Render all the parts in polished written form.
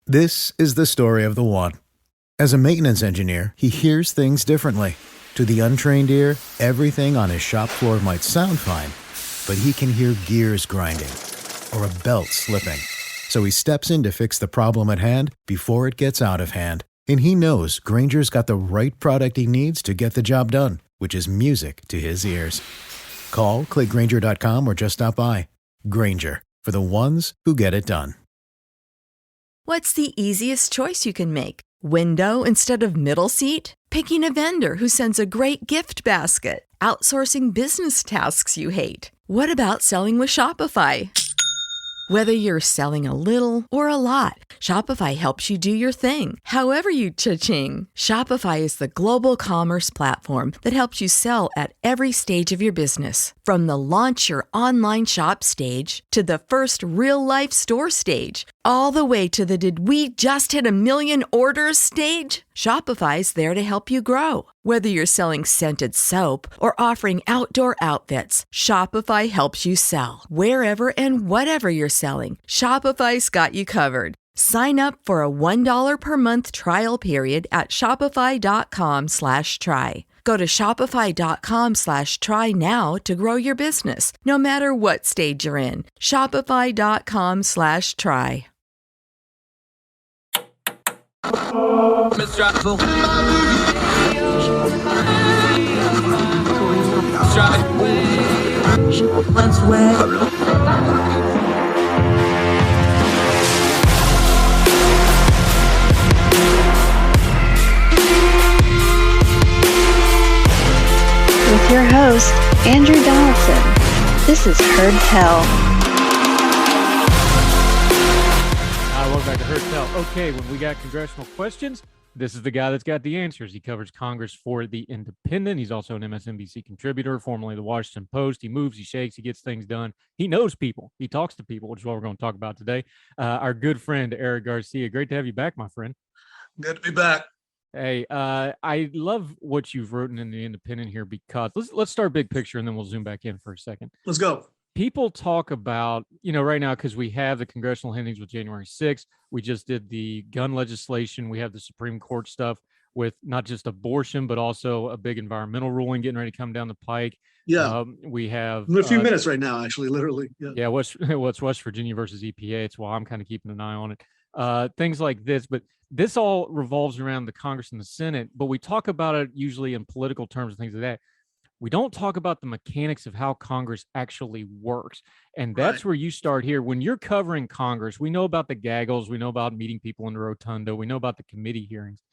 This is the story of the one. As a maintenance engineer, he hears things differently. To the untrained ear, everything on his shop floor might sound fine, but he can hear gears grinding or a belt slipping. So he steps in to fix the problem at hand before it gets out of hand. And he knows Grainger's got the right product he needs to get the job done, which is music to his ears. Call, click Grainger.com, or just stop by. Grainger, for the ones who get it done. What's the easiest choice you can make? Window instead of middle seat? Picking a vendor who sends a great gift basket? Outsourcing business tasks you hate? What about selling with Shopify? Whether you're selling a little or a lot, Shopify helps you do your thing, however you cha-ching. Shopify is the global commerce platform that helps you sell at every stage of your business. From the launch your online shop stage to the first real-life store stage, all the way to the did we just hit a million orders stage. Shopify's there to help you grow. Whether you're selling scented soap or offering outdoor outfits, Shopify helps you sell. Wherever and whatever you're selling, Shopify's got you covered. Sign up for a $1 per month trial period at shopify.com/try. Go to shopify.com/try now to grow your business, no matter what stage you're in. Shopify.com/try. Let's wait. With your host, Andrew Donaldson. This is Heard Tell. Welcome back to Heard Tell. Okay, when we got congressional questions, this is the guy that's got the answers. He covers Congress for The Independent. He's also an MSNBC contributor, formerly the Washington Post. He moves, he shakes, he gets things done. He knows people. He talks to people, which is what we're going to talk about today. Our good friend, Eric Garcia. Great to have you back, my friend. Good to be back. Hey, I love what you've written in The Independent here because let's start big picture and then we'll zoom back in for a second. Let's go. People talk about, right now, because we have the congressional hearings with January 6th. We just did the gun legislation. We have the Supreme Court stuff with not just abortion, but also a big environmental ruling getting ready to come down the pike. Yeah. We have in a few minutes right now, actually, literally. Yeah. What's West Virginia versus EPA. It's why I'm kind of keeping an eye on it. Things like this, but this all revolves around the Congress and the Senate, but we talk about it usually in political terms and things like that. We don't talk about the mechanics of how Congress actually works. And that's where you start here. When you're covering Congress, we know about the gaggles. We know about meeting people in the rotunda. We know about the committee hearings.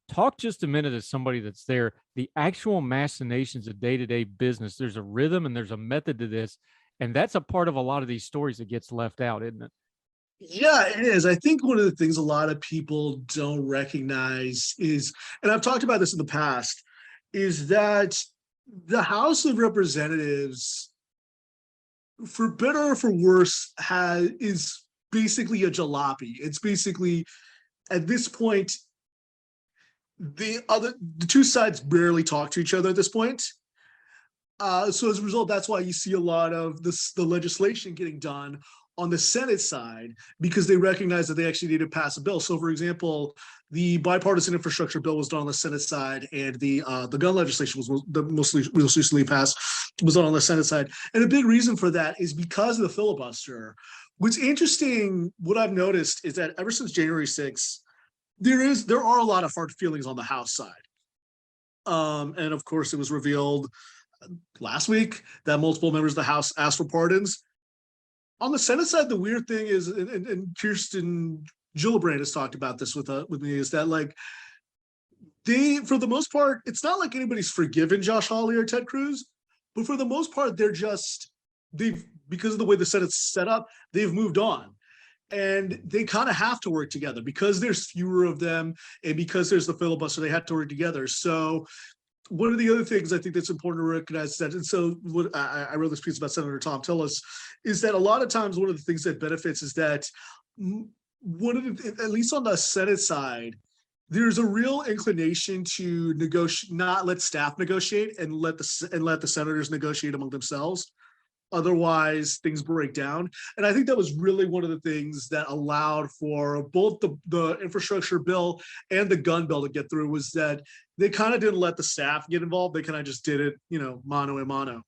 Talk just a minute as somebody that's there, the actual machinations of day-to-day business. There's a rhythm and there's a method to this. And that's a part of a lot of these stories that gets left out, isn't it? Yeah, it is. I think one of the things a lot of people don't recognize is, and I've talked about this in the past, is that the House of Representatives, for better or for worse, is basically a jalopy. It's basically, at this point, the two sides barely talk to each other at this point. So as a result, that's why you see a lot of the legislation getting done on the Senate side, because they recognize that they actually need to pass a bill. So, for example, the bipartisan infrastructure bill was done on the Senate side, and the gun legislation was most recently passed was done on the Senate side. And a big reason for that is because of the filibuster. What's interesting, what I've noticed is that ever since January 6th, there are a lot of hard feelings on the House side. And of course, it was revealed last week that multiple members of the House asked for pardons. On the Senate side, the weird thing is, and Kirsten Gillibrand has talked about this with me, is that they, for the most part, it's not like anybody's forgiven Josh Hawley or Ted Cruz, but for the most part, because of the way the Senate's set up, they've moved on. And they kind of have to work together because there's fewer of them and because there's the filibuster, they have to work together. So one of the other things I think that's important to recognize is that, and so what I wrote this piece about Senator Thom Tillis, is that a lot of times one of the things that benefits is that at least on the Senate side, there's a real inclination to negotiate, not let staff negotiate and let the senators negotiate among themselves. Otherwise, things break down. And I think that was really one of the things that allowed for both the infrastructure bill and the gun bill to get through, was that they kind of didn't let the staff get involved. They kind of just did it, mano a mano.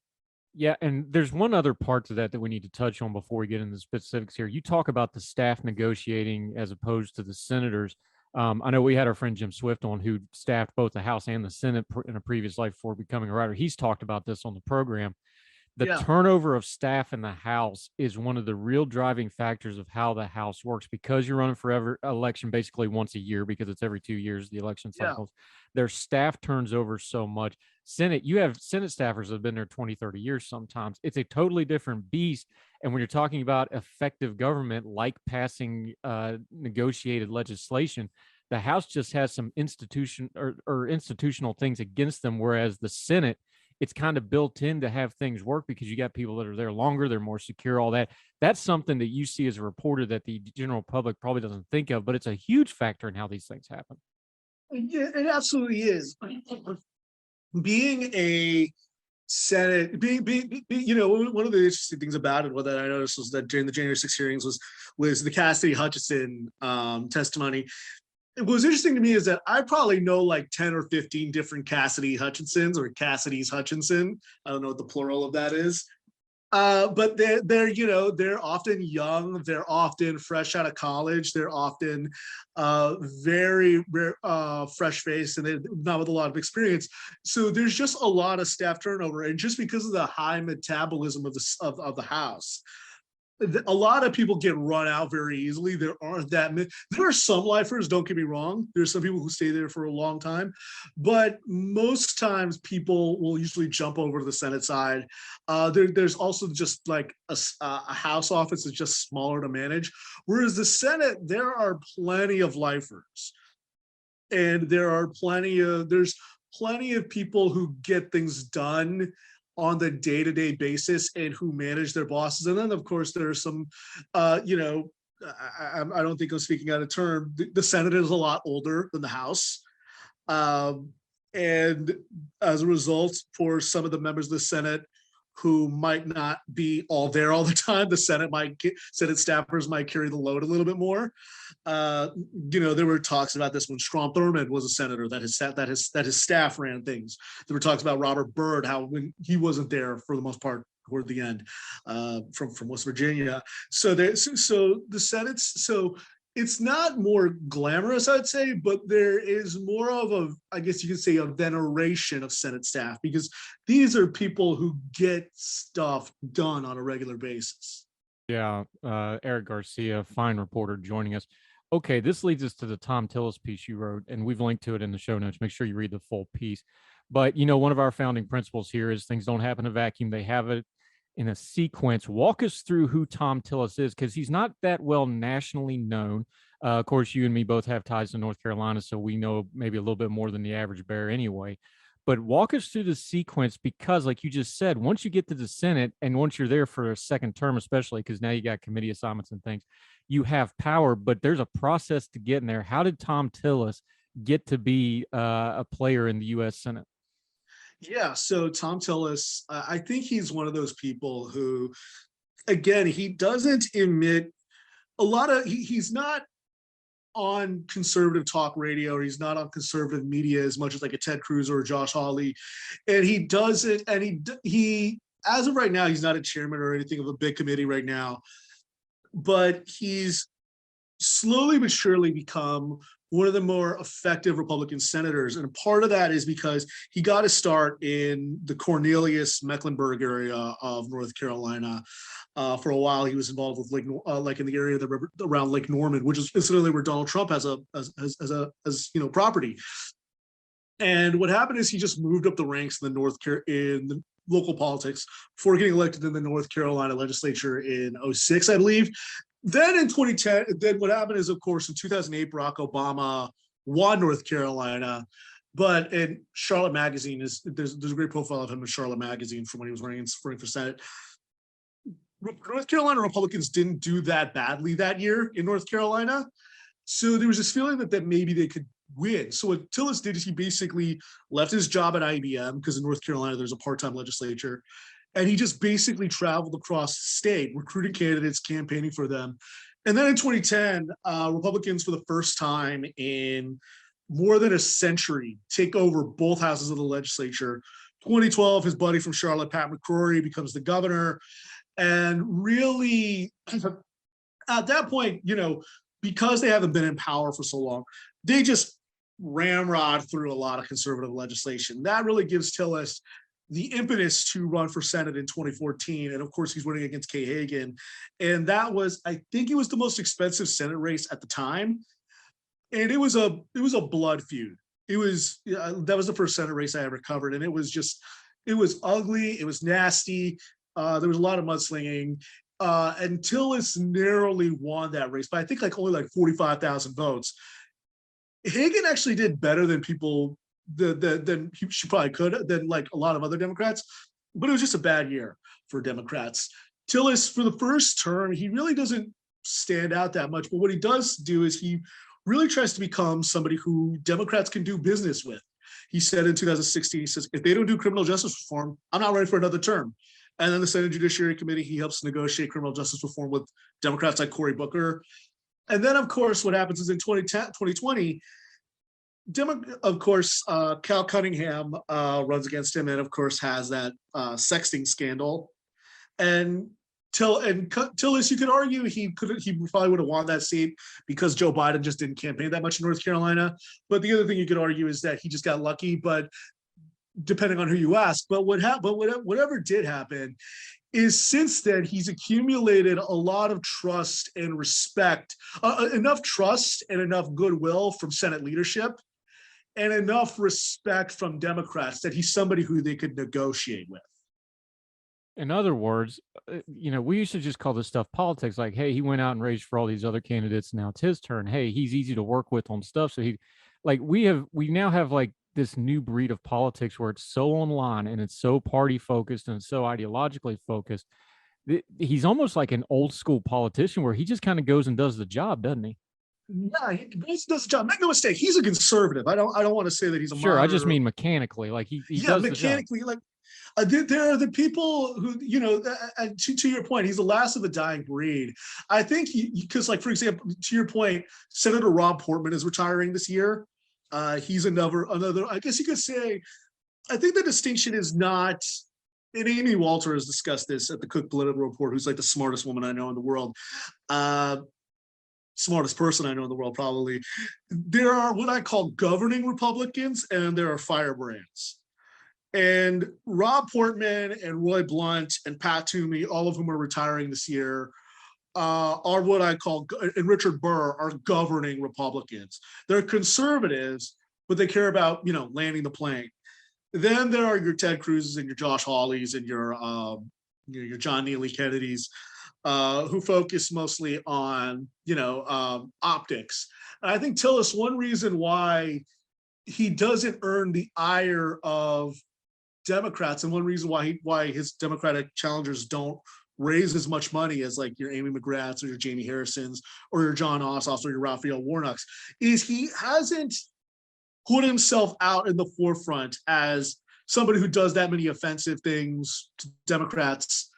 Yeah, and there's one other part to that we need to touch on before we get into the specifics here. You talk about the staff negotiating as opposed to the senators. I know we had our friend Jim Swift on, who staffed both the House and the Senate in a previous life before becoming a writer. He's talked about this on the program. The turnover of staff in the House is one of the real driving factors of how the House works, because you're running for election basically once a year, because it's every 2 years, the election cycles. Their staff turns over so much. Senate, you have Senate staffers that have been there 20, 30 years sometimes. It's a totally different beast. And when you're talking about effective government, like passing negotiated legislation, the House just has some institutional things against them, whereas the Senate, it's kind of built in to have things work because you got people that are there longer, they're more secure, all that. That's something that you see as a reporter that the general public probably doesn't think of, but it's a huge factor in how these things happen. Yeah, it absolutely is. Being a Senate, one of the interesting things about it, what that I noticed, was that during the January 6 hearings was the Cassidy Hutchinson testimony. What was interesting to me is that I probably know like 10 or 15 different Cassidy Hutchinsons, or Cassidy's Hutchinson. I don't know what the plural of that is. But they're often young. They're often fresh out of college. They're often very fresh faced, and they're not with a lot of experience. So there's just a lot of staff turnover, and just because of the high metabolism of the House, a lot of people get run out very easily. There aren't that many. There are some lifers, don't get me wrong. There's some people who stay there for a long time, but most times people will usually jump over to the Senate side. There's also just like a House office is just smaller to manage. Whereas the Senate, there are plenty of lifers, and there's plenty of people who get things done on the day-to-day basis and who manage their bosses. And then of course there are some, I don't think I'm speaking out of turn. The Senate is a lot older than the House. And as a result, for some of the members of the Senate who might not be all there all the time, the Senate staffers might carry the load a little bit more. There were talks about this when Strom Thurmond was a senator, that his staff ran things. There were talks about Robert Byrd, how when he wasn't there for the most part toward the end, from West Virginia. So the Senate's, it's not more glamorous, I'd say, but there is more of I guess you could say, a veneration of Senate staff, because these are people who get stuff done on a regular basis. Yeah, Eric Garcia, fine reporter, joining us. Okay, this leads us to the Thom Tillis piece you wrote, and we've linked to it in the show notes. Make sure you read the full piece. But, one of our founding principles here is things don't happen in a vacuum. They have it in a sequence. Walk us through who Thom Tillis is, because he's not that well nationally known. Of course, you and me both have ties to North Carolina, so we know maybe a little bit more than the average bear anyway. But walk us through the sequence, because like you just said, once you get to the Senate, and once you're there for a second term, especially because now you got committee assignments and things, you have power, but there's a process to get in there. How did Thom Tillis get to be a player in the U.S. Senate? Yeah, so Thom Tillis, I think he's one of those people who, again, he doesn't emit a lot of, he's not on conservative talk radio, or he's not on conservative media as much as like a Ted Cruz or a Josh Hawley. And he doesn't, and he, as of right now, he's not a chairman or anything of a big committee right now, but he's slowly but surely become one of the more effective Republican senators. And part of that is because he got a start in the Cornelius, Mecklenburg area of North Carolina. For a while, he was involved with like in the area around Lake Norman, which is incidentally where Donald Trump has property. And what happened is he just moved up the ranks in the local politics before getting elected in the North Carolina legislature in 2006, I believe. Then in 2010, then what happened is, of course, in 2008, Barack Obama won North Carolina. But in Charlotte Magazine, there's a great profile of him in Charlotte Magazine from when he was running for Senate. North Carolina Republicans didn't do that badly that year in North Carolina. So there was this feeling that maybe they could win. So what Tillis did is he basically left his job at IBM, because in North Carolina, there's a part-time legislature. And he just basically traveled across the state, recruiting candidates, campaigning for them. And then in 2010, Republicans, for the first time in more than a century, take over both houses of the legislature. 2012, his buddy from Charlotte, Pat McCrory, becomes the governor. And really, at that point, because they haven't been in power for so long, they just ramrod through a lot of conservative legislation. That really gives Tillis the impetus to run for Senate in 2014. And of course, he's running against Kay Hagan. And that was, I think it was the most expensive Senate race at the time. And it was a blood feud. That was the first Senate race I ever covered. And it was ugly. It was nasty. There was a lot of mudslinging. And Tillis narrowly won that race, but I think only 45,000 votes. Hagan actually did better than than she probably could, than a lot of other Democrats, but it was just a bad year for Democrats. Tillis, for the first term, he really doesn't stand out that much, but what he does do is he really tries to become somebody who Democrats can do business with. He said in 2016, he says, if they don't do criminal justice reform, I'm not running for another term. And then the Senate Judiciary Committee, he helps negotiate criminal justice reform with Democrats like Cory Booker. And then, of course, what happens is in 2020, Cal Cunningham runs against him, and of course has that sexting scandal. And Tillis, you could argue he probably would have won that seat because Joe Biden just didn't campaign that much in North Carolina. But the other thing you could argue is that he just got lucky. But depending on who you ask, whatever did happen is since then he's accumulated a lot of trust and respect, enough trust and enough goodwill from Senate leadership, and enough respect from Democrats that he's somebody who they could negotiate with. In other words, we used to just call this stuff politics. Like, hey, he went out and raged for all these other candidates. Now it's his turn. Hey, he's easy to work with on stuff. So we now have this new breed of politics where it's so online and it's so party focused and so ideologically focused. He's almost like an old school politician where he just kind of goes and does the job, doesn't he? Yeah, he does the job. Make no mistake, he's a conservative. I don't want to say that he's a sure. I just mean mechanically, he does mechanically. There are the people who, to your point, he's the last of the dying breed. I think because, for example, to your point, Senator Rob Portman is retiring this year. He's another. I guess you could say. I think the distinction is not. And Amy Walter has discussed this at the Cook Political Report, who's the smartest woman I know in the world. Smartest person I know in the world, probably. There are what I call governing Republicans, and there are firebrands. And Rob Portman and Roy Blunt and Pat Toomey, all of whom are retiring this year, are what I call, and Richard Burr are governing Republicans. They're conservatives, but they care about, landing the plane. Then there are your Ted Cruz's and your Josh Hawleys and your John Neely Kennedys, who focus mostly on, optics. And I think Tillis, one reason why he doesn't earn the ire of Democrats, and one reason why his Democratic challengers don't raise as much money as your Amy McGraths or your Jamie Harrisons or your John Ossoffs or your Raphael Warnocks, is he hasn't put himself out in the forefront as somebody who does that many offensive things to Democrats,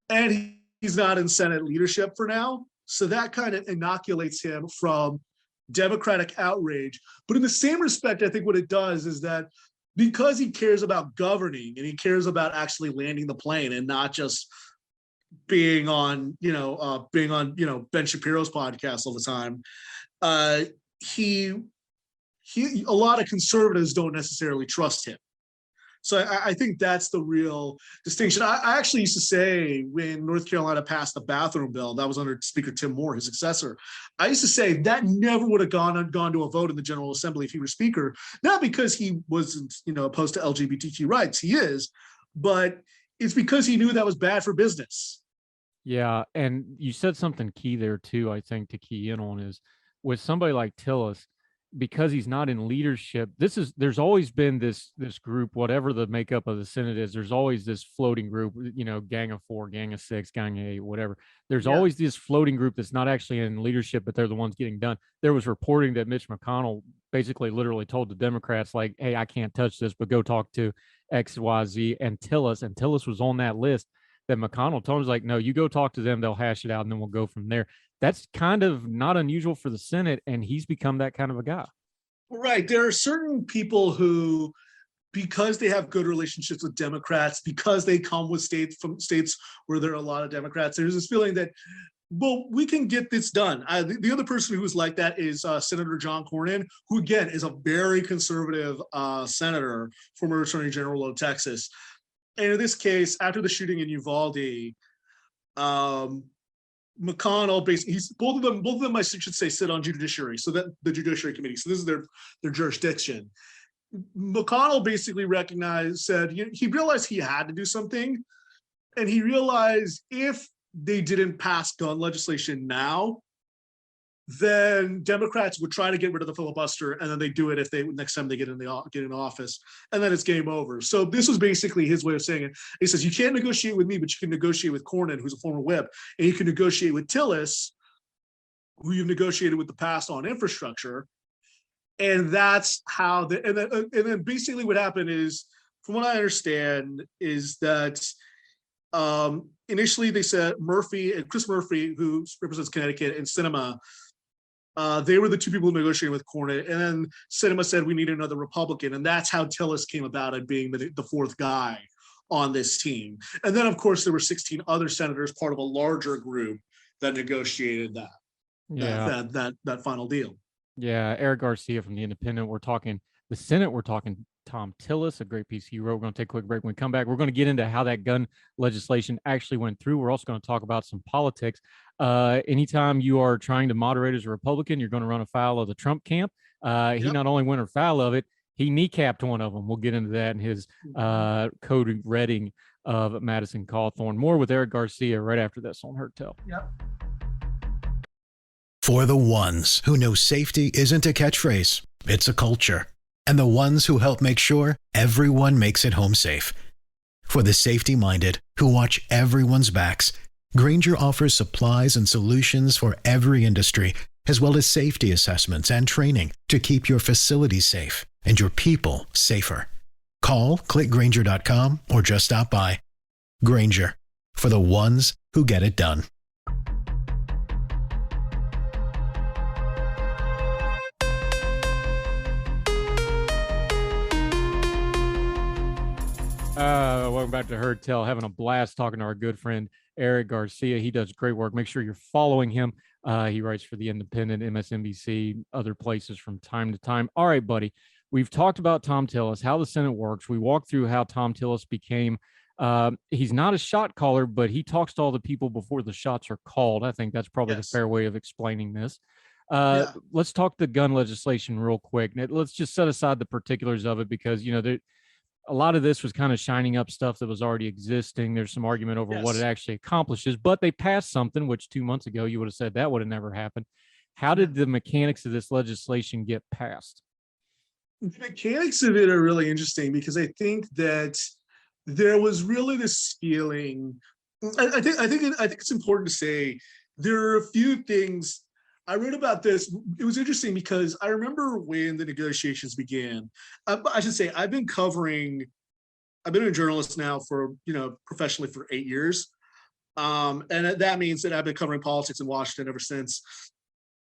and he's not in Senate leadership for now. So that kind of inoculates him from Democratic outrage. But in the same respect, I think what it does is that because he cares about governing and he cares about actually landing the plane and not just being on Ben Shapiro's podcast all the time, a lot of conservatives don't necessarily trust him. So I think that's the real distinction. I actually used to say when North Carolina passed the bathroom bill, that was under Speaker Tim Moore, his successor. I used to say that never would have gone to a vote in the General Assembly if he were Speaker, not because he wasn't opposed to LGBTQ rights. He is, but it's because he knew that was bad for business. Yeah, and you said something key there too, I think, to key in on is with somebody like Tillis, because he's not in leadership, there's always been this group, whatever the makeup of the Senate is, there's always this floating group, gang of 4, gang of 6, gang of 8, whatever. There's always this floating group that's not actually in leadership, but they're the ones getting done. There was reporting that Mitch McConnell basically literally told the Democrats, hey, I can't touch this, but go talk to XYZ, and Tillis was on that list. That McConnell told him, was like, no, you go talk to them, they'll hash it out, and then we'll go from there. That's kind of not unusual for the Senate, and he's become that kind of a guy. Right. There are certain people who, because they have good relationships with Democrats, because they come with states where there are a lot of Democrats, there's this feeling that, well, we can get this done. The other person who's like that is Senator John Cornyn, who again is a very conservative senator, former Attorney General of Texas. And in this case, after the shooting in Uvalde, McConnell basically, both of them I should say sit on judiciary, so that the Judiciary Committee. So this is their jurisdiction. McConnell basically said he realized he had to do something, and he realized if they didn't pass gun legislation now, then Democrats would try to get rid of the filibuster, and then they do it next time they get in office, and then it's game over. So this was basically his way of saying it. He says, you can't negotiate with me, but you can negotiate with Cornyn, who's a former whip, and you can negotiate with Tillis, who you've negotiated with the past on infrastructure. And that's how and then basically what happened is, from what I understand, is that initially they said Chris Murphy, who represents Connecticut, and Sinema, they were the two people negotiating with Cornyn, and then Sinema said we need another Republican, and that's how Tillis came about it being the fourth guy on this team. And then, of course, there were 16 other senators, part of a larger group that negotiated that final deal. Yeah, Eric Garcia from The Independent. We're talking the Senate. We're talking Thom Tillis, a great piece he wrote. We're going to take a quick break. When we come back, we're going to get into how that gun legislation actually went through. We're also going to talk about some politics. Anytime you are trying to moderate as a Republican, you're going to run afoul of the Trump camp. He not only went afoul of it, he kneecapped one of them. We'll get into that in his code reading of Madison Cawthorn. More with Eric Garcia right after this on Heard Tell. Yep. For the ones who know safety isn't a catchphrase, it's a culture. And the ones who help make sure everyone makes it home safe. For the safety-minded who watch everyone's backs, Grainger offers supplies and solutions for every industry, as well as safety assessments and training to keep your facilities safe and your people safer. Call, click Grainger.com, or just stop by. Grainger, for the ones who get it done. Welcome back to Heard Tell. Having a blast talking to our good friend Eric Garcia. He does great work. Make sure you're following him. He writes for The Independent, MSNBC, other places from time to time. All right, buddy. We've talked about Thom Tillis, how the Senate works. We walked through how Thom Tillis became, he's not a shot caller, but he talks to all the people before the shots are called. I think that's probably the fair way of explaining this. Let's talk the gun legislation real quick. Let's just set aside the particulars of it because, a lot of this was kind of shining up stuff that was already existing. There's some argument over what it actually accomplishes, but they passed something, which 2 months ago you would have said that would have never happened. How did the mechanics of this legislation get passed? The mechanics of it are really interesting because I think that there was really this feeling. I think it's important to say there are a few things. I read about this. It was interesting because I remember when the negotiations began. I should say I've been a journalist now for, professionally for 8 years. And that means that I've been covering politics in Washington ever since.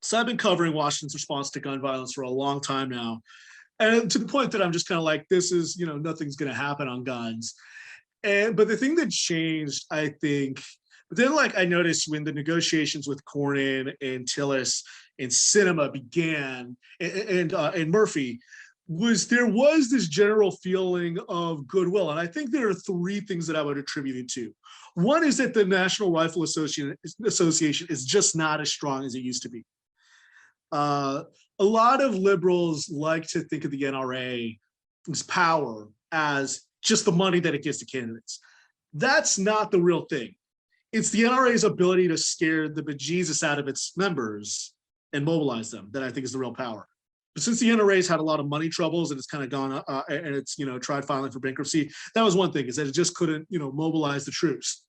So I've been covering Washington's response to gun violence for a long time now. And to the point that I'm just kind of like, this is, nothing's going to happen on guns. But the thing that changed, I think, but then, I noticed when the negotiations with Cornyn and Tillis and Sinema began, and Murphy, there was this general feeling of goodwill. And I think there are three things that I would attribute it to. One is that the National Rifle Association is just not as strong as it used to be. A lot of liberals like to think of the NRA's power as just the money that it gives to candidates. That's not the real thing. It's the NRA's ability to scare the bejesus out of its members and mobilize them that I think is the real power. But since the NRA's had a lot of money troubles and it's kind of gone and it's tried filing for bankruptcy, that was one thing, is that it just couldn't mobilize the troops.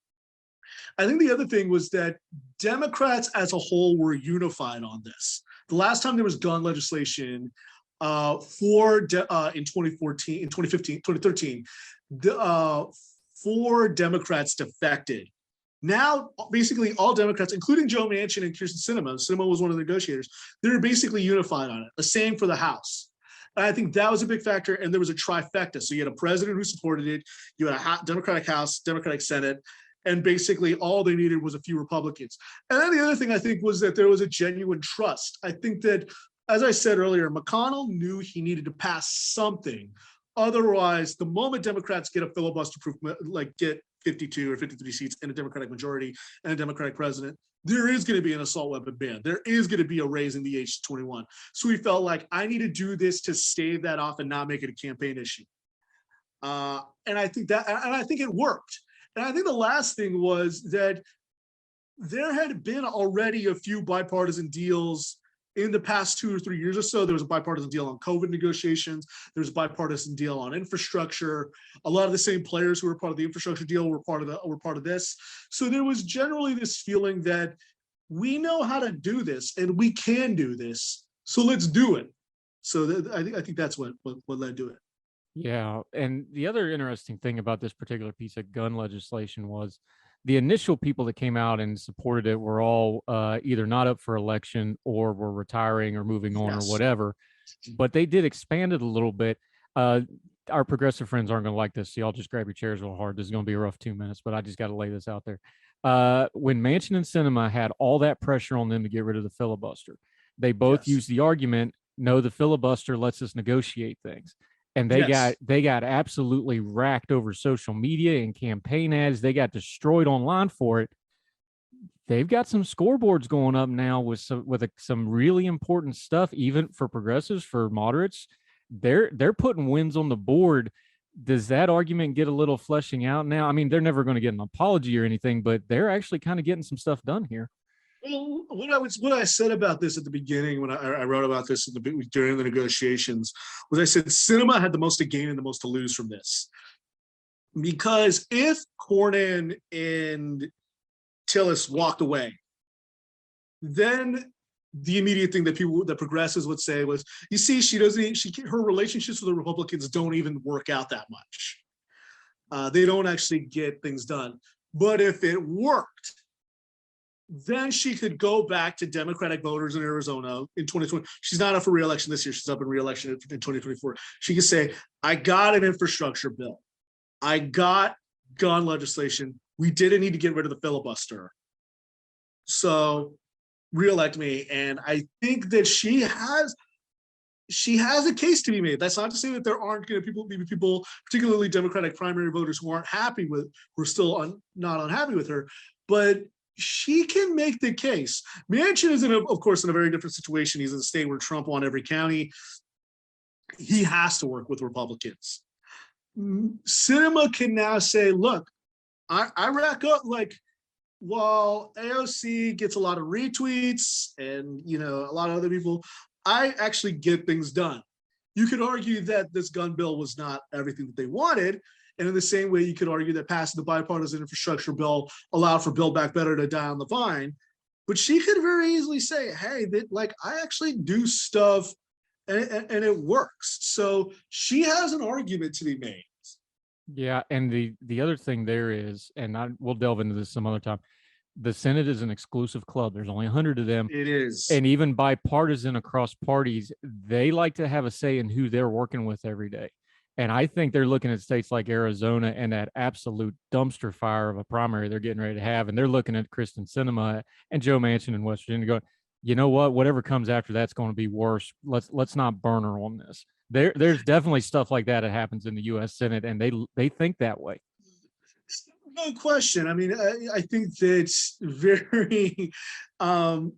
I think the other thing was that Democrats as a whole were unified on this. The last time there was gun legislation, in 2014, in 2015, 2013, 4 Democrats defected. Now, basically, all Democrats, including Joe Manchin and Kyrsten Sinema was one of the negotiators, they're basically unified on it. The same for the House. And I think that was a big factor, and there was a trifecta. So you had a president who supported it, you had a Democratic House, Democratic Senate, and basically all they needed was a few Republicans. And then the other thing I think was that there was a genuine trust. I think that, as I said earlier, McConnell knew he needed to pass something. Otherwise, the moment Democrats get a filibuster-proof, like get 52 or 53 seats and a Democratic majority and a Democratic president, there is going to be an assault weapon ban. There is going to be a raise in the age to 21. So we felt like I need to do this to stave that off and not make it a campaign issue. And I think it worked. And I think the last thing was that there had been already a few bipartisan deals in the past 2 or 3 years or so. There was a bipartisan deal on COVID negotiations. There was a bipartisan deal on infrastructure. A lot of the same players who were part of the infrastructure deal were part of this. So there was generally this feeling that we know how to do this and we can do this. So let's do it. So I think that's what led to it. Yeah. And the other interesting thing about this particular piece of gun legislation was the initial people that came out and supported it were all either not up for election or were retiring or moving on or whatever. But they did expand it a little bit. Our progressive friends aren't going to like this, so y'all just grab your chairs real hard. This is going to be a rough 2 minutes, but I just got to lay this out there. When Manchin and Sinema had all that pressure on them to get rid of the filibuster, they both used the argument, no, the filibuster lets us negotiate things. And they got absolutely racked over social media and campaign ads. They got destroyed online for it. They've got some scoreboards going up now with some really important stuff, even for progressives, for moderates. They're putting wins on the board. Does that argument get a little fleshing out now? I mean, they're never going to get an apology or anything, but they're actually kind of getting some stuff done here. Well, what I said about this at the beginning when I wrote about this during the negotiations was I said Sinema had the most to gain and the most to lose from this, because if Cornyn and Tillis walked away, then the immediate thing that progressives would say was, you see, her relationships with the Republicans don't even work out that much. They don't actually get things done. But if it worked, then she could go back to Democratic voters in Arizona in 2020. She's not up for re-election this year. She's up in re-election in 2024. She could say, I got an infrastructure bill. I got gun legislation. We didn't need to get rid of the filibuster. So re-elect me. And I think that she has a case to be made. That's not to say that there aren't going to be people, particularly Democratic primary voters, who are still not unhappy with her. But she can make the case. Manchin is, of course, in a very different situation. He's in a state where Trump won every county. He has to work with Republicans. Sinema can now say, look, I rack up, like, while AOC gets a lot of retweets and, a lot of other people, I actually get things done. You could argue that this gun bill was not everything that they wanted. And in the same way, you could argue that passing the bipartisan infrastructure bill allowed for Build Back Better to die on the vine. But she could very easily say, hey, I actually do stuff and it works. So she has an argument to be made. Yeah. And the other thing there is, and we'll delve into this some other time, the Senate is an exclusive club. There's only 100 of them. It is. And even bipartisan across parties, they like to have a say in who they're working with every day. And I think they're looking at states like Arizona and that absolute dumpster fire of a primary they're getting ready to have. And they're looking at Kyrsten Sinema and Joe Manchin in West Virginia going, you know what, whatever comes after that's going to be worse. Let's not burn her on this. There's definitely stuff like that happens in the US Senate, and they think that way. No question. I mean, I think that's very, I'll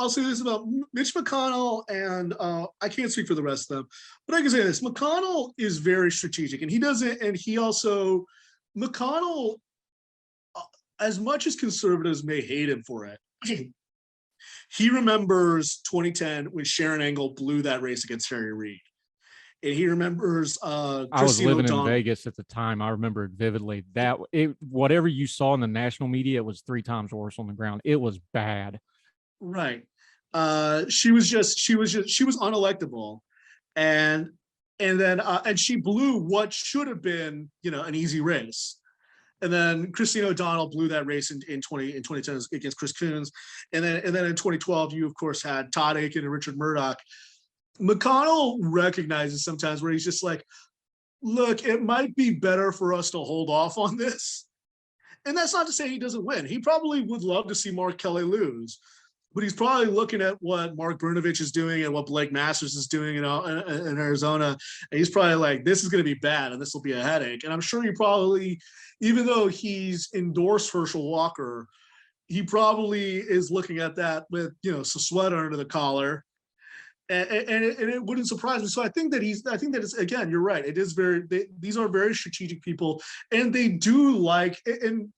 say this about Mitch McConnell, and I can't speak for the rest of them, but I can say this: McConnell is very strategic, and McConnell, as much as conservatives may hate him for it, he remembers 2010 when Sharon Engel blew that race against Harry Reid. And he remembers I was living in Vegas at the time. I remember it vividly. Whatever you saw in the national media, it was 3 times worse on the ground. It was bad. Right. She was unelectable, and she blew what should have been, an easy race. And then Christine O'Donnell blew that race in 2010 against Chris Coons. And then in 2012, you of course had Todd Akin and Richard Murdoch. McConnell recognizes sometimes where he's just like, look, it might be better for us to hold off on this. And that's not to say he doesn't win. He probably would love to see Mark Kelly lose, but he's probably looking at what Mark Brnovich is doing and what Blake Masters is doing in Arizona. And he's probably like, this is going to be bad and this will be a headache. And I'm sure he probably, even though he's endorsed Herschel Walker, he probably is looking at that with, some sweat under the collar. And it wouldn't surprise me. So I think that it's, again, you're right. It is these are very strategic people, and they do like, and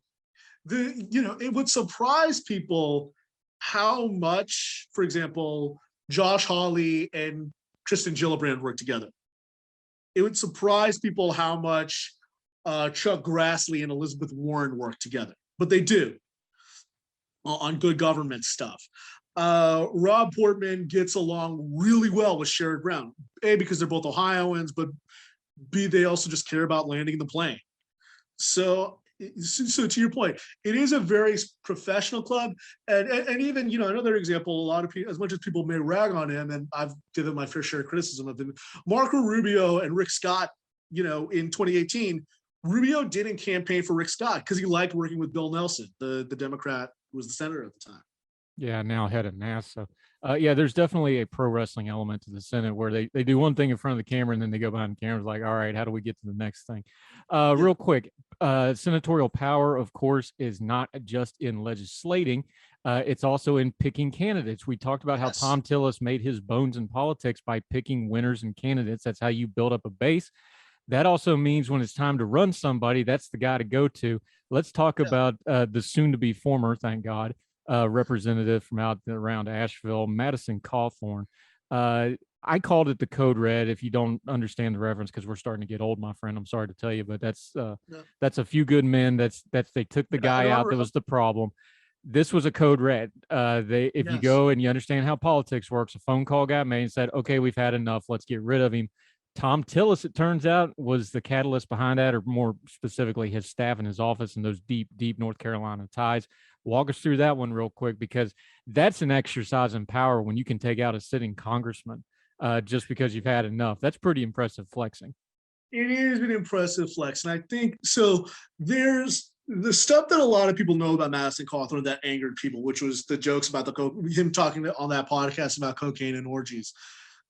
it would surprise people how much, for example, Josh Hawley and Kristen Gillibrand work together. It would surprise people how much Chuck Grassley and Elizabeth Warren work together, but they do on good government stuff. Rob Portman gets along really well with Sherrod Brown, A, because they're both Ohioans, but B, they also just care about landing the plane. So to your point, it is a very professional club, and even another example. A lot of people, as much as people may rag on him, and I've given my fair share of criticism of him, Marco Rubio and Rick Scott. In 2018, Rubio didn't campaign for Rick Scott because he liked working with Bill Nelson, the Democrat who was the senator at the time. Yeah, now head of NASA. There's definitely a pro wrestling element to the Senate where they do one thing in front of the camera and then they go behind the camera like, all right, how do we get to the next thing? Real quick, senatorial power, of course, is not just in legislating. It's also in picking candidates. We talked about how Thom Tillis made his bones in politics by picking winners and candidates. That's how you build up a base. That also means when it's time to run somebody, that's the guy to go to. Let's talk about the soon-to-be former, thank God, representative from out around Asheville, Madison Cawthorn. I called it the Code Red. If you don't understand the reference, because we're starting to get old, my friend, I'm sorry to tell you, but that's a few good men. That's they took the guy out that was the problem. This was a Code Red. If you go and you understand how politics works, a phone call got made and said, okay, we've had enough. Let's get rid of him. Thom Tillis, it turns out, was the catalyst behind that, or more specifically, his staff in his office and those deep, deep North Carolina ties. Walk us through that one real quick, because that's an exercise in power when you can take out a sitting congressman just because you've had enough. That's pretty impressive flexing. It is an impressive flex. And I think so. There's the stuff that a lot of people know about Madison Cawthorn that angered people, which was the jokes about him talking on that podcast about cocaine and orgies.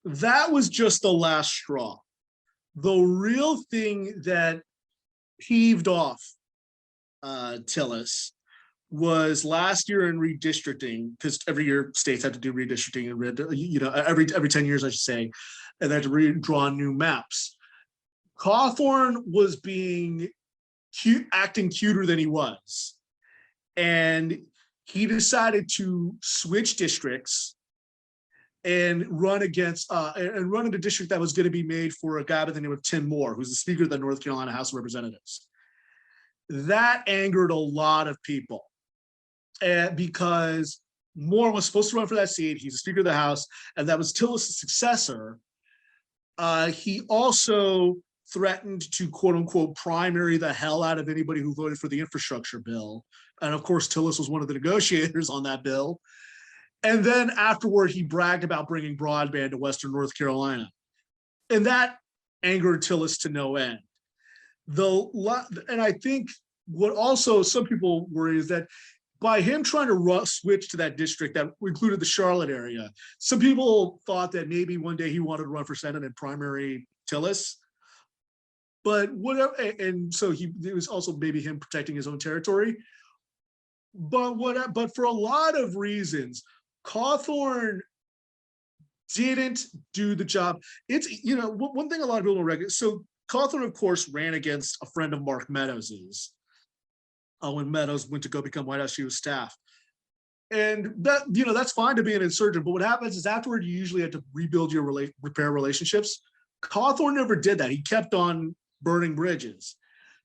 That was just the last straw. The real thing that heaved off Tillis was last year in redistricting, because every year states have to do redistricting, and every 10 years, I should say, and they have to redraw new maps. Cawthorn was being cute, acting cuter than he was, and he decided to switch districts and run against run in a district that was going to be made for a guy by the name of Tim Moore, who's the Speaker of the North Carolina House of Representatives. That angered a lot of people, because Moore was supposed to run for that seat. He's the Speaker of the House, and that was Tillis' successor. He also threatened to, quote unquote, primary the hell out of anybody who voted for the infrastructure bill. And of course, Tillis was one of the negotiators on that bill. And then afterward, he bragged about bringing broadband to Western North Carolina. And that angered Tillis to no end. And I think what also some people worry is that by him trying to switch to that district that included the Charlotte area, some people thought that maybe one day he wanted to run for Senate and primary Tillis. But whatever, and so it was also maybe him protecting his own territory. But for a lot of reasons, Cawthorn didn't do the job. It's, one thing a lot of people don't recognize. So Cawthorn, of course, ran against a friend of Mark Meadows's when Meadows went to go become White House Chief of Staff. And that, that's fine to be an insurgent. But what happens is afterward, you usually have to rebuild your repair relationships. Cawthorn never did that. He kept on burning bridges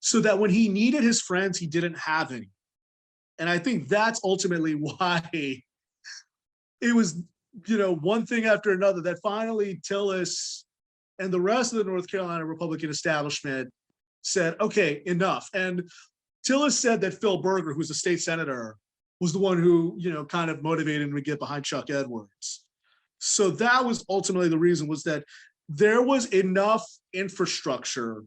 so that when he needed his friends, he didn't have any. And I think that's ultimately why it was one thing after another, that finally Tillis and the rest of the North Carolina Republican establishment said, okay, enough. And Tillis said that Phil Berger, who's a state senator, was the one who, kind of motivated him to get behind Chuck Edwards. So that was ultimately the reason, was that there was enough infrastructure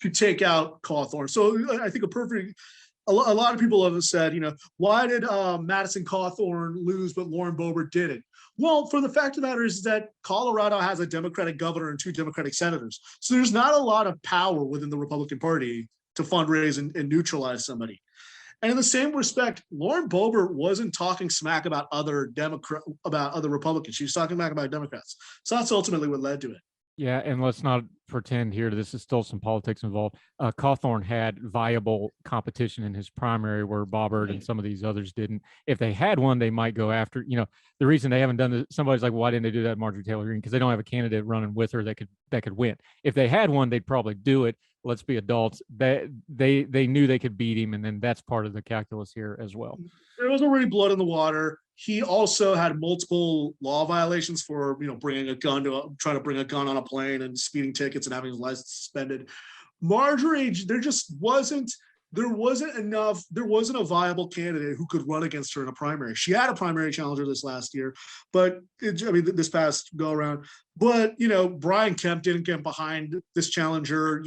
to take out Cawthorn. So I think a lot of people have said, why did Madison Cawthorn lose, but Lauren Boebert didn't? Well, for the fact of the matter is that Colorado has a Democratic governor and 2 Democratic senators. So there's not a lot of power within the Republican Party to fundraise and neutralize somebody. And in the same respect, Lauren Boebert wasn't talking smack about other Republicans. She was talking smack about Democrats. So that's ultimately what led to it. Yeah, and let's not pretend here this is still some politics involved. Cawthorn had viable competition in his primary where Boebert and some of these others didn't. If they had one, they might go after, the reason they haven't done this, somebody's like, why didn't they do that, Marjorie Taylor Greene? Because they don't have a candidate running with her that could win. If they had one, they'd probably do it. Let's be adults. They knew they could beat him, and then that's part of the calculus here as well. There was already blood in the water. He also had multiple law violations for, trying to bring a gun on a plane and speeding tickets and having his license suspended. Marjorie, there wasn't a viable candidate who could run against her in a primary. She had a primary challenger this last year, this past go around. But, Brian Kemp didn't get behind this challenger.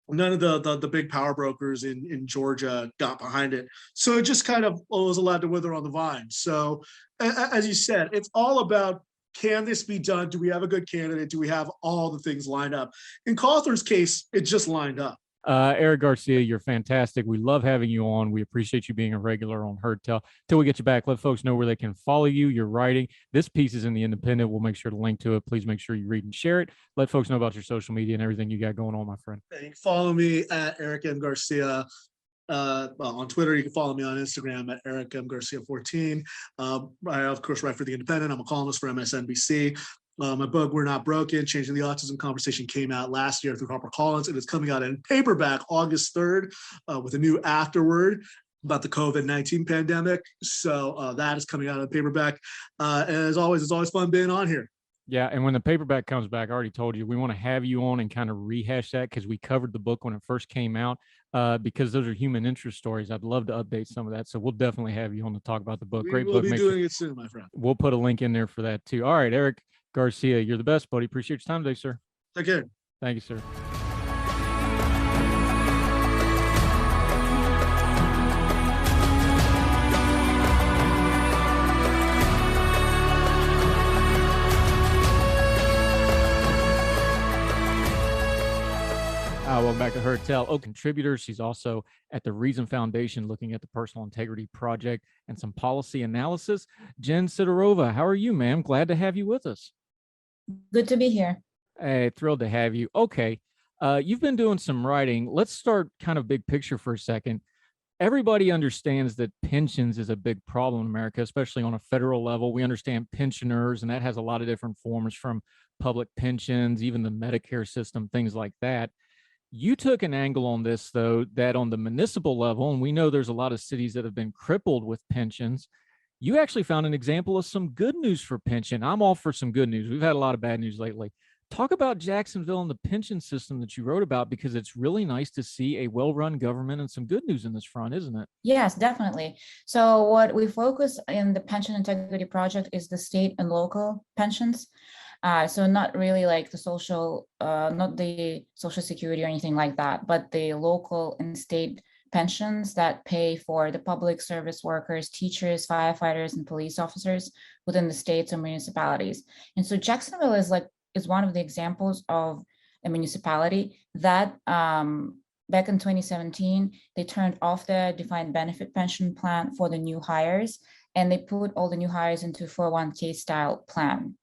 None of the big power brokers in Georgia got behind it. So it just kind of was allowed to wither on the vine. So as you said, it's all about, can this be done? Do we have a good candidate? Do we have all the things lined up? In Cawthorn's case, it just lined up. Eric Garcia, you're fantastic. We love having you on. We appreciate you being a regular on Heard Tell. Till we get you back, let folks know where they can follow you, your writing. This piece is in the Independent. We'll make sure to link to it. Please make sure you read and share it. Let folks know about your social media and everything you got going on, my friend. You can follow me at Eric M. Garcia. On Twitter. You can follow me on Instagram at Eric M. Garcia 14. I, of course, write for The Independent. I'm a columnist for MSNBC. My book, We're Not Broken, Changing the Autism Conversation, came out last year through HarperCollins, and it's coming out in paperback August 3rd with a new afterword about the COVID-19 pandemic. So that is coming out in paperback. And as always, it's always fun being on here. Yeah, and when the paperback comes back, I already told you, we want to have you on and kind of rehash that because we covered the book when it first came out because those are human interest stories. I'd love to update some of that. So we'll definitely have you on to talk about the book. Great book. We'll be doing it soon, my friend. We'll put a link in there for that too. All right, Eric Garcia, you're the best, buddy. Appreciate your time today, sir. Take care. Thank you, sir. Welcome back to Heard Tell. Contributor. She's also at the Reason Foundation looking at the Personal Integrity Project and some policy analysis. Jen Sidorova, how are you, ma'am? Glad to have you with us. Good to be here. Hey, thrilled to have you. Okay. You've been doing some writing. Let's start kind of big picture for a second. Everybody understands that pensions is a big problem in America, especially on a federal level. We understand pensioners, and that has a lot of different forms from public pensions, even the Medicare system, things like that. You took an angle on this, though, that on the municipal level, and we know there's a lot of cities that have been crippled with pensions, you actually found an example of some good news for pension. I'm all for some good news. We've had a lot of bad news lately. Talk about Jacksonville and the pension system that you wrote about, because it's really nice to see a well-run government and some good news in this front, isn't it? Yes, definitely. So what we focus in the Pension Integrity Project is the state and local pensions. So not really like the social, not the Social Security or anything like that, but the local and state pensions that pay for the public service workers, teachers, firefighters, and police officers within the states or municipalities. And so Jacksonville is one of the examples of a municipality that back in 2017, they turned off the defined benefit pension plan for the new hires, and they put all the new hires into 401k style plan.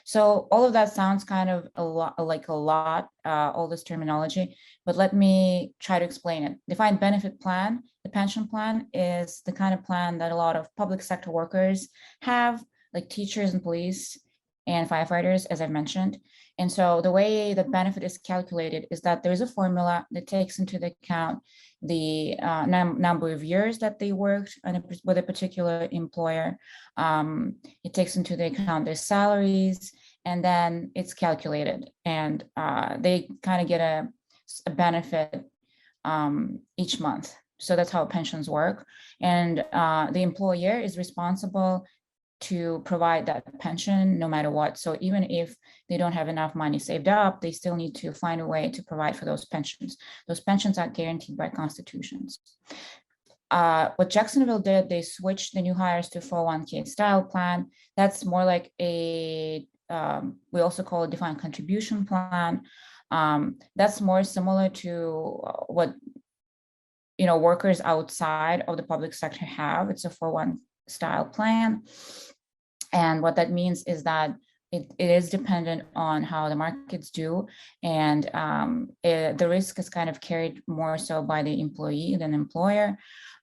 So all of that sounds kind of all this terminology, but let me try to explain it. Defined benefit plan, the pension plan, is the kind of plan that a lot of public sector workers have, like teachers and police, and firefighters, as I mentioned. And so the way the benefit is calculated is that there's a formula that takes into account the number of years that they worked with a particular employer. It takes into account their salaries, and then it's calculated, and they kind of get a benefit each month. So that's how pensions work. And the employer is responsible to provide that pension no matter what. So even if they don't have enough money saved up, they still need to find a way to provide for those pensions. Those pensions are guaranteed by constitutions. What Jacksonville did, they switched the new hires to 401k style plan. That's more like a, we also call it defined contribution plan. That's more similar to what workers outside of the public sector have. It's a 401 style plan. And what that means is that it is dependent on how the markets do. And the risk is kind of carried more so by the employee than employer.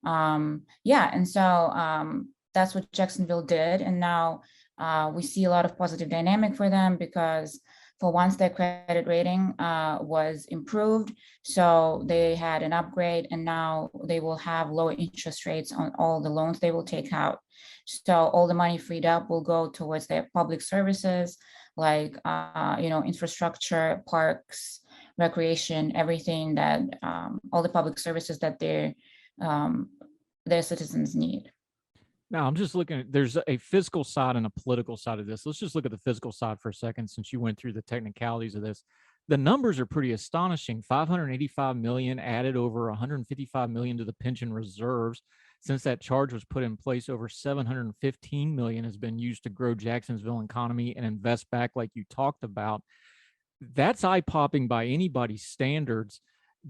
And so that's what Jacksonville did. And now we see a lot of positive dynamic for them, because for once their credit rating was improved. So they had an upgrade, and now they will have lower interest rates on all the loans they will take out. So all the money freed up will go towards their public services, like infrastructure, parks, recreation, everything that all the public services that their citizens need. Now, I'm just looking at, there's a fiscal side and a political side of this. Let's just look at the fiscal side for a second, since you went through the technicalities of this. The numbers are pretty astonishing. 585 million added, over 155 million to the pension reserves. Since that charge was put in place, over 715 million has been used to grow Jacksonville economy and invest back, like you talked about. That's eye-popping by anybody's standards.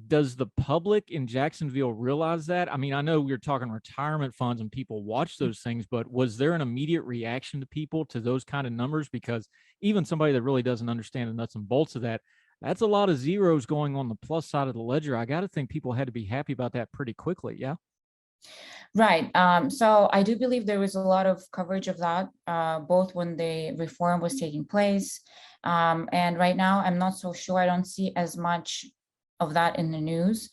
Does the public in Jacksonville realize that? I mean, I know we're talking retirement funds and people watch those things, but was there an immediate reaction to people to those kind of numbers? Because even somebody that really doesn't understand the nuts and bolts of that, that's a lot of zeros going on the plus side of the ledger. I got to think people had to be happy about that pretty quickly. Yeah. Right. So I do believe there was a lot of coverage of that, both when the reform was taking place. And right now, I'm not so sure. I don't see as much of that in the news.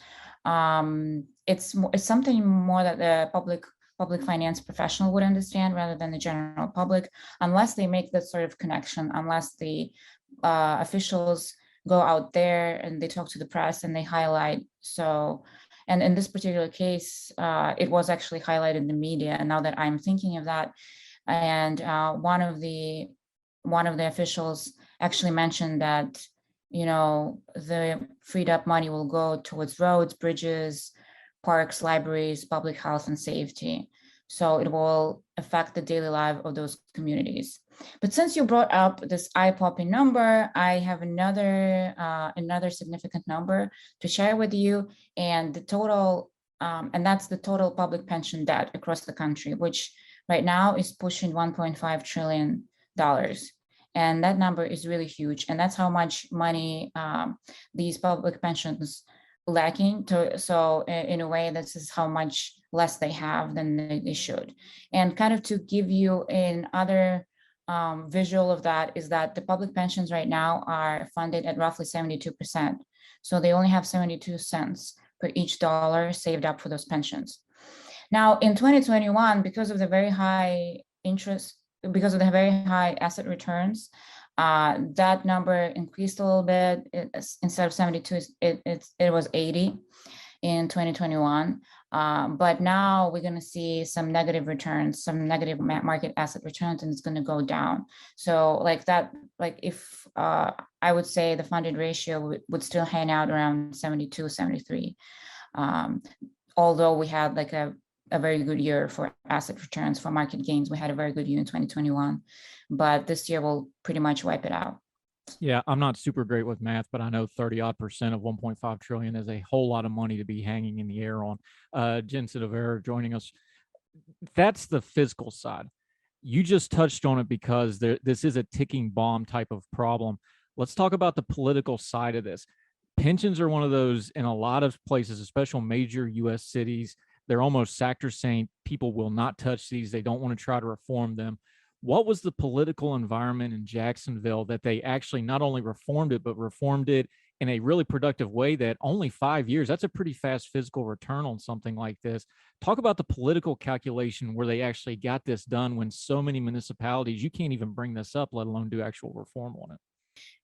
It's something more that the public finance professional would understand rather than the general public, unless they make that sort of connection, unless the officials go out there and they talk to the press and they highlight. So, and in this particular case, it was actually highlighted in the media. And now that I'm thinking of that, and one of the officials actually mentioned that the freed up money will go towards roads, bridges, parks, libraries, public health and safety. So it will affect the daily life of those communities. But since you brought up this eye-popping number, I have another significant number to share with you, and the total, and that's the total public pension debt across the country, which right now is pushing $1.5 trillion. And that number is really huge. And that's how much money these public pensions lacking to. So in a way, this is how much less they have than they should. And kind of to give you another visual of that is that the public pensions right now are funded at roughly 72%. So they only have 72 cents per each dollar saved up for those pensions. Now in 2021, because of the very high asset returns, that number increased a little bit. Instead of 72, it was 80 in 2021. But now we're going to see some negative returns, some negative market asset returns, and it's going to go down. So if I would say the funded ratio would still hang out around 72, 73. Although we had a very good year for asset returns, for market gains. We had a very good year in 2021, but this year will pretty much wipe it out. Yeah, I'm not super great with math, but I know 30% of 1.5 trillion is a whole lot of money to be hanging in the air on. Jen Sidorova joining us. That's the fiscal side. You just touched on it because this is a ticking bomb type of problem. Let's talk about the political side of this. Pensions are one of those in a lot of places, especially major U.S. cities. They're almost sacrosanct. People will not touch these. They don't want to try to reform them. What was the political environment in Jacksonville that they actually not only reformed it, but reformed it in a really productive way that only 5 years, that's a pretty fast physical return on something like this. Talk about the political calculation where they actually got this done when so many municipalities, you can't even bring this up, let alone do actual reform on it.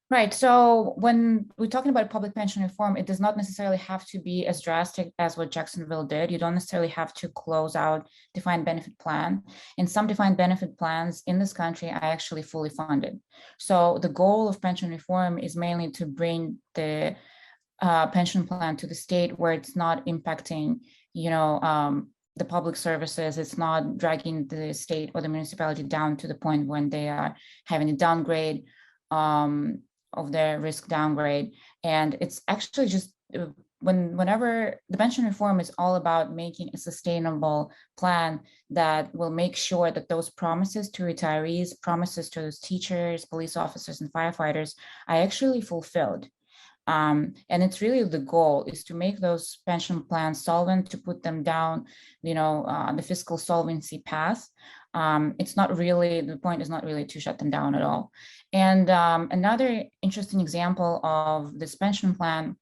Right. So when we're talking about public pension reform, it does not necessarily have to be as drastic as what Jacksonville did. You don't necessarily have to close out defined benefit plan. And some defined benefit plans in this country are actually fully funded. So the goal of pension reform is mainly to bring the pension plan to the state where it's not impacting, the public services. It's not dragging the state or the municipality down to the point when they are having a downgrade of their risk downgrade. And it's actually just whenever the pension reform is all about making a sustainable plan that will make sure that those promises to retirees, promises to those teachers, police officers, and firefighters are actually fulfilled. And it's really the goal is to make those pension plans solvent, to put them down, the fiscal solvency path. It's not really, the point is not really to shut them down at all. And another interesting example of this pension plan,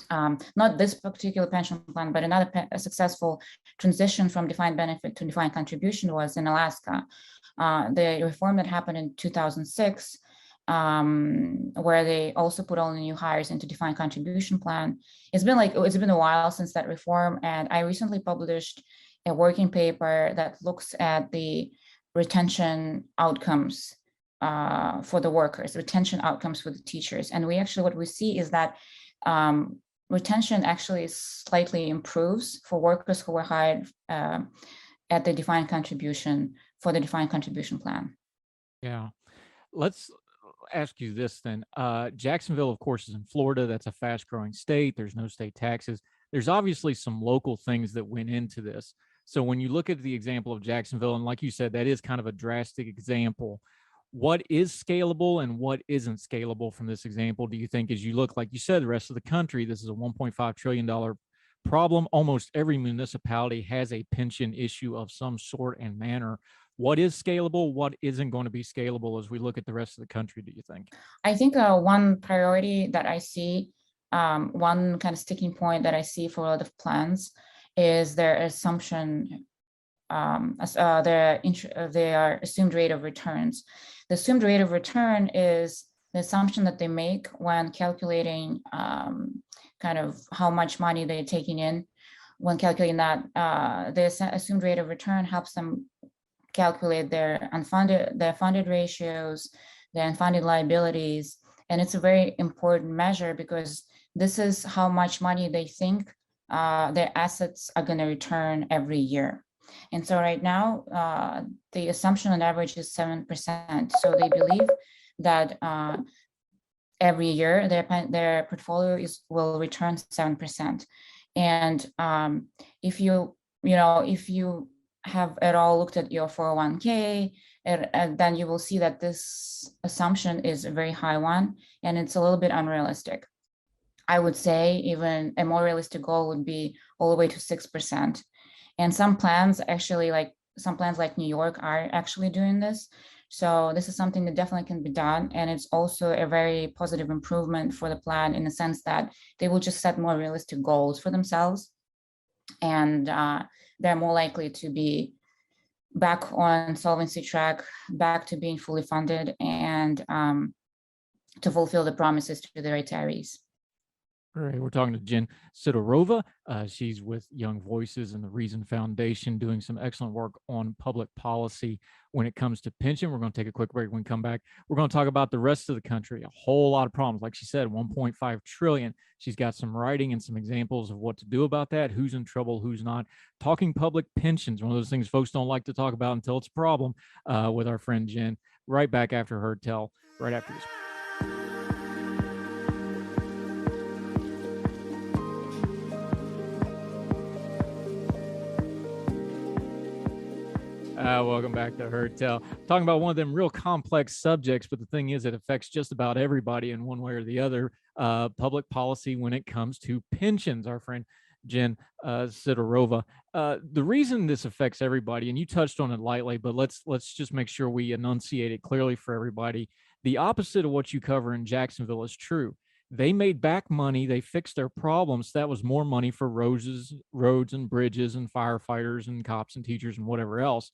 not this particular pension plan, but another successful transition from defined benefit to defined contribution was in Alaska. The reform that happened in 2006, where they also put all the new hires into defined contribution plan. It's been a while since that reform, and I recently published a working paper that looks at the retention outcomes for the workers, retention outcomes for the teachers. And what we see is that retention actually slightly improves for workers who were hired at the defined contribution for the defined contribution plan. Yeah. Let's ask you this then. Jacksonville, of course, is in Florida. That's a fast growing state. There's no state taxes. There's obviously some local things that went into this. So when you look at the example of Jacksonville, and like you said, that is kind of a drastic example. What is scalable and what isn't scalable from this example, do you think, as you look, like you said, the rest of the country, this is a $1.5 trillion problem. Almost every municipality has a pension issue of some sort and manner. What is scalable? What isn't going to be scalable as we look at the rest of the country, do you think? I think one priority that I see, one kind of sticking point that I see for a lot of plans is their assumption, their assumed rate of returns. The assumed rate of return is the assumption that they make when calculating kind of how much money they're taking in. When calculating that, the assumed rate of return helps them calculate their funded ratios, their unfunded liabilities. And it's a very important measure because this is how much money they think their assets are going to return every year. And so right now, the assumption on average is 7%. So they believe that every year their portfolio will return 7%. And if you have at all looked at your 401k, and then you will see that this assumption is a very high one, and it's a little bit unrealistic. I would say even a more realistic goal would be all the way to 6%. And some plans like New York are actually doing this. So this is something that definitely can be done. And it's also a very positive improvement for the plan in the sense that they will just set more realistic goals for themselves. And they're more likely to be back on solvency track, back to being fully funded, and to fulfill the promises to the retirees. All right, we're talking to Jen Sidorova. She's with Young Voices and the Reason Foundation, doing some excellent work on public policy when it comes to pension. We're going to take a quick break. When we come back, we're going to talk about the rest of the country. A whole lot of problems. Like she said, 1.5 trillion. She's got some writing and some examples of what to do about that, who's in trouble, who's not. Talking public pensions, one of those things folks don't like to talk about until it's a problem, with our friend Jen. Right back after her tell, right after this. Welcome back to Heard Tell. Talking about one of them real complex subjects, but the thing is, it affects just about everybody in one way or the other. Public policy when it comes to pensions. Our friend Jen Sidorova. The reason this affects everybody, and you touched on it lightly, but let's just make sure we enunciate it clearly for everybody. The opposite of what you cover in Jacksonville is true. They made back money. They fixed their problems. That was more money for roads and bridges and firefighters and cops and teachers and whatever else.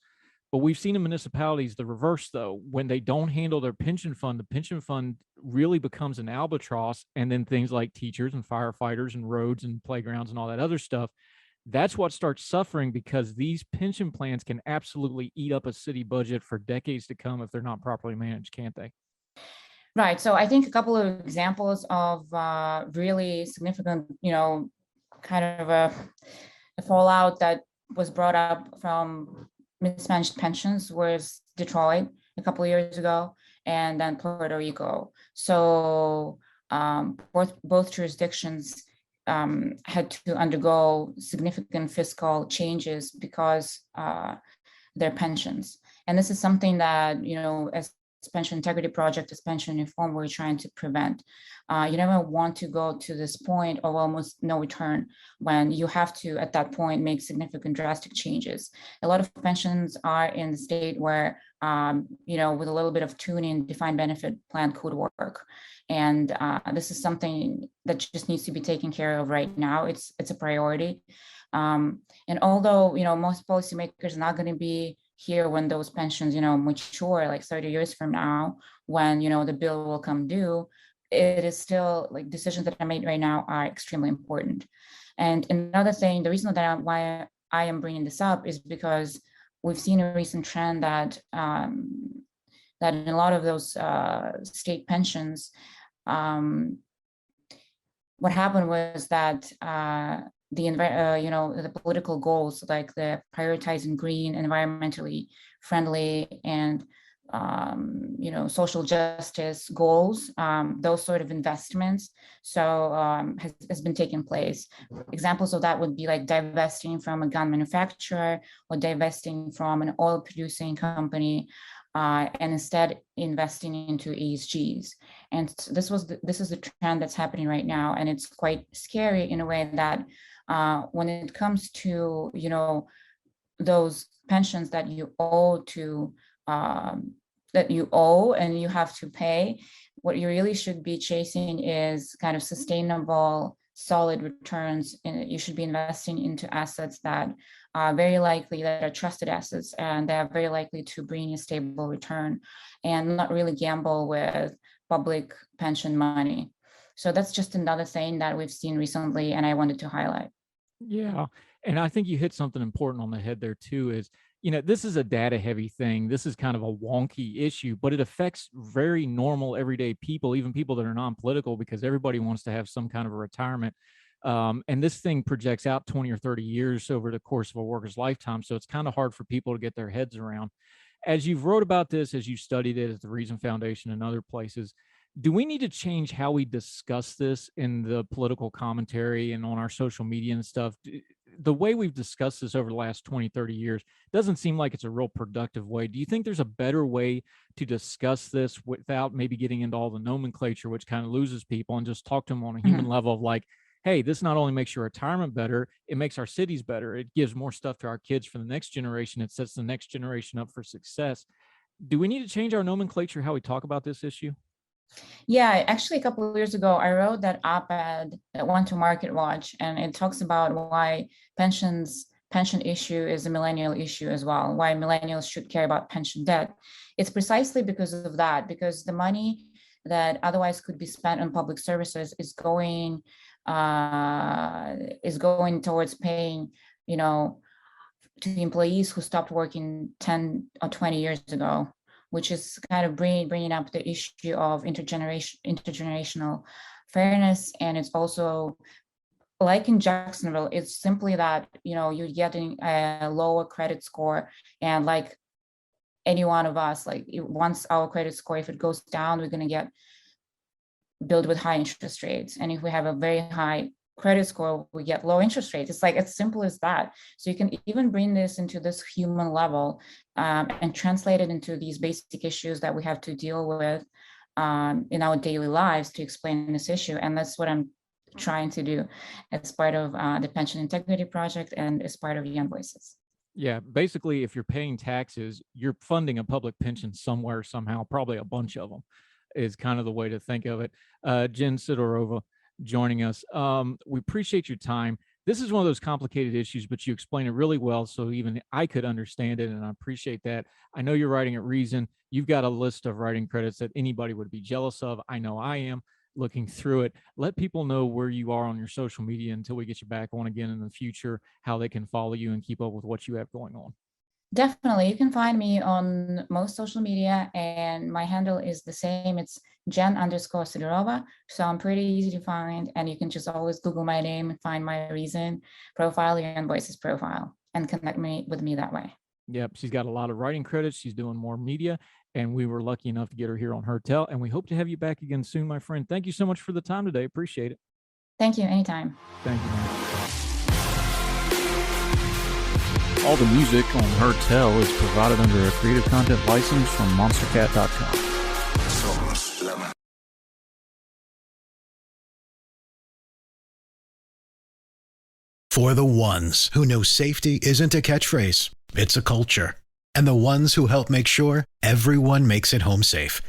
But we've seen in municipalities the reverse, though. When they don't handle their pension fund, the pension fund really becomes an albatross. And then things like teachers and firefighters and roads and playgrounds and all that other stuff, that's what starts suffering, because these pension plans can absolutely eat up a city budget for decades to come if they're not properly managed, can't they? Right. So I think a couple of examples of really significant, kind of a fallout that was brought up from mismanaged pensions was Detroit a couple of years ago, and then Puerto Rico. So both jurisdictions had to undergo significant fiscal changes because their pensions. And this is something that, as Pension Integrity Project, as pension reform, we're trying to prevent. You never want to go to this point of almost no return when you have to, at that point, make significant drastic changes. A lot of pensions are in the state where, with a little bit of tuning, defined benefit plan could work. And this is something that just needs to be taken care of right now. It's a priority. And although, most policymakers are not going to be here when those pensions, mature like 30 years from now, when, the bill will come due, it is still like decisions that are made right now are extremely important. And another thing, the reason that why I am bringing this up is because we've seen a recent trend that that in a lot of those state pensions, what happened was that the political goals, like the prioritizing green, environmentally friendly, and social justice goals, those sort of investments, has been taking place. Examples of that would be like divesting from a gun manufacturer or divesting from an oil producing company, and instead investing into ESGs. And this is the trend that's happening right now, and it's quite scary in a way that when it comes to those pensions that you owe and you have to pay, what you really should be chasing is kind of sustainable, solid returns. And you should be investing into assets that are very likely, that are trusted assets, and they are very likely to bring a stable return, and not really gamble with public pension money. So that's just another thing that we've seen recently, and I wanted to highlight. Yeah. And I think you hit something important on the head there too, is, this is a data heavy thing. This is kind of a wonky issue, but it affects very normal everyday people, even people that are non-political, because everybody wants to have some kind of a retirement. And this thing projects out 20 or 30 years over the course of a worker's lifetime. So it's kind of hard for people to get their heads around. As you've wrote about this, as you studied it at the Reason Foundation and other places, do we need to change how we discuss this in the political commentary and on our social media and stuff? The way we've discussed this over the last 20, 30 years doesn't seem like it's a real productive way. Do you think there's a better way to discuss this without maybe getting into all the nomenclature, which kind of loses people, and just talk to them on a human level of like, hey, this not only makes your retirement better, it makes our cities better. It gives more stuff to our kids for the next generation. It sets the next generation up for success. Do we need to change our nomenclature, how we talk about this issue? Yeah, actually, a couple of years ago, I wrote that op-ed that went to Market Watch, and it talks about why pension issue is a millennial issue as well, why millennials should care about pension debt. It's precisely because of that, because the money that otherwise could be spent on public services is going towards paying, to the employees who stopped working 10 or 20 years ago, which is kind of bringing up the issue of intergenerational fairness. And it's also, like in Jacksonville, it's simply that, you're getting a lower credit score. And like any one of us, like once our credit score, if it goes down, we're going to get billed with high interest rates. And if we have a very high credit score, we get low interest rates. It's like as simple as that. So you can even bring this into this human level, and translate it into these basic issues that we have to deal with in our daily lives to explain this issue. And that's what I'm trying to do as part of the Pension Integrity Project and as part of Young Voices. Yeah, basically, if you're paying taxes, you're funding a public pension somewhere, somehow, probably a bunch of them is kind of the way to think of it. Jen Sidorova joining us. We appreciate your time. This is one of those complicated issues, but you explain it really well, so even I could understand it, and I appreciate that. I know you're writing at Reason. You've got a list of writing credits that anybody would be jealous of. I know I am looking through it. Let people know where you are on your social media until we get you back on again in the future, how they can follow you and keep up with what you have going on. Definitely. You can find me on most social media, and my handle is the same. It's Jen_Sidorova. So I'm pretty easy to find, and you can just always Google my name and find my Reason profile, Young Voices profile, and connect with me that way. Yep, she's got a lot of writing credits. She's doing more media, and we were lucky enough to get her here on Her Tell, and we hope to have you back again soon, my friend. Thank you so much for the time today. Appreciate it. Thank you. Anytime. Thank you, man. All the music on Her Tell is provided under a Creative Content license from monstercat.com. For the ones who know safety isn't a catchphrase, it's a culture. And the ones who help make sure everyone makes it home safe.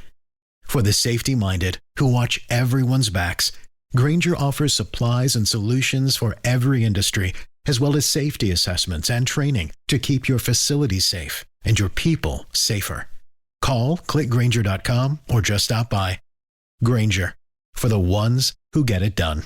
For the safety-minded who watch everyone's backs, Grainger offers supplies and solutions for every industry, as well as safety assessments and training to keep your facilities safe and your people safer. Call, click Grainger.com, or just stop by. Grainger, for the ones who get it done.